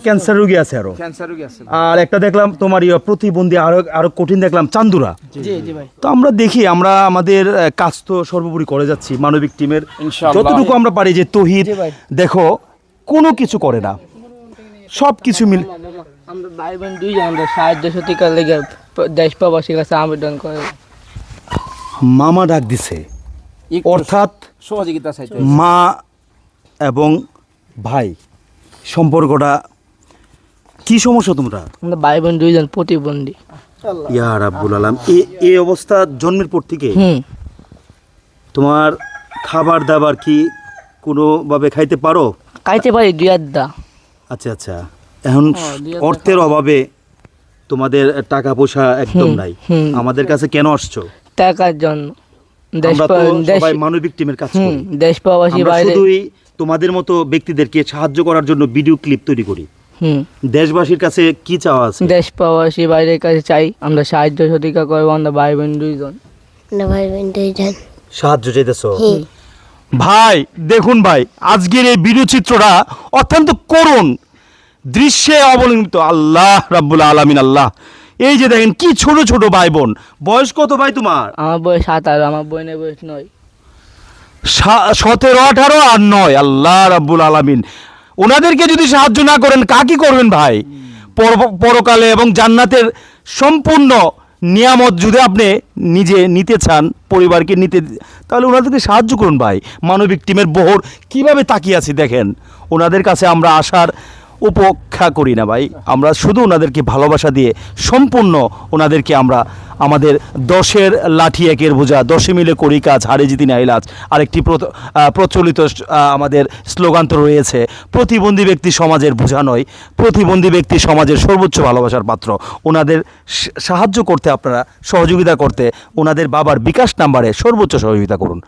Cancer রোগী আছে আরো, ক্যান্সার রোগী আছে। আর একটা দেখলাম তোমার প্রতিবন্ধী, আরো কঠিন দেখলাম চান্দুরা। জি জি ভাই। তো আমরা দেখি, আমরা আমাদের কাজ তো সর্বোপরি করে যাচ্ছি মানবিক টিমের ইনশাআল্লাহ। যতটুকু আমরা পারি। যে তহিদ জি ভাই। দেখো কোনো কিছু করে না, সব কিছু মিল। আমরা ভাই বোন দুইজন আমরা সাহায্য সতিকার লেগে দেশ প্রবাসীর কাছে আবেদন করে মামা ডাক দিছে, একটু অর্থাৎ সহযোগিতা চাইতে। মা এবং ভাই সম্পর্কটা কি সমস্যা তোমরা? আমরা ভাই বোন দুইজন প্রতিবন্ধী। ইয়া রাব্বুল আলাম, এই অবস্থা জন্মের পর থেকে হুম। তোমার খাবার দাবার কি কোনোভাবে খাইতে পারো? খাইতে পারি দুই আড্ডা। আচ্ছা আচ্ছা, এখন অর্থের অভাবে তোমাদের টাকা পয়সা একদম নাই। আমাদের কাছে কেন আসছো? টাকার জন্য দেশ আমরা তো দেশ সবাই মানবিক টিমের কাজ করি। দেশ প্রবাসী আমরা বাইরে। শুধুই তোমাদের মতো ব্যক্তিদেরকে সাহায্য করার জন্য ভিডিও ক্লিপ তৈরি করি। হুম। দেশবাসীর কাছে কি চাওয়া আছে? দেশ প্রবাসী বাইরের কাছে চাই আমরা সাহায্য সতিকা করবো, আমরা ভাই বোন দুইজন। না ভাই বোন দুইজন। সাহায্য চাইতেছো? ভাই দেখুন ভাই, আজকের এই ভিডিও চিত্রটা অত্যন্ত করুণ দৃশ্যে অবলম্বিত। আল্লাহ রাব্বুল আলামিন, আল্লাহ। এই যে দেখেন কি ছোট ছোট ভাই বোন। বয়স কত ভাই তোমার? আমার বয়স 17, আমার বোনের বয়স 9। 17, 18 আর 9। আল্লাহ রাব্বুল আলামিন, ওনাদেরকে যদি সাহায্য না করেন কাকে করবেন ভাই? পরকালে এবং জান্নাতের সম্পূর্ণ নিয়ামত যদি আপনি নিজে নিতে চান, পরিবারকে নিতে, তাহলে ওনাদেরকে সাহায্য করুন ভাই। মানবিক টিমের বহর কিভাবে তাকিয়ে আছি দেখেন। ওনাদের কাছে আমরা আসার উপেক্ষা করি না ভাই, আমরা শুধু ওনাদেরকে ভালোবাসা দিয়ে সম্পূর্ণ ওনাদেরকে আমরা আমাদের 10-এর লাঠি 1-এর বোঝা, 10 মিলে করি কাজ, হারে জিতি না ইলাজ। আরেকটি প্রচলিত আমাদের স্লোগান তো রয়েছে, প্রতিবন্ধী ব্যক্তি সমাজের বোঝা নয়, প্রতিবন্ধী ব্যক্তি সমাজের সর্বোচ্চ ভালোবাসার পাত্র। ওনাদের সাহায্য করতে, আপনারা সহযোগিতা করতে ওনাদের বাবার বিকাশ নাম্বারে সর্বোচ্চ সহযোগিতা করুন।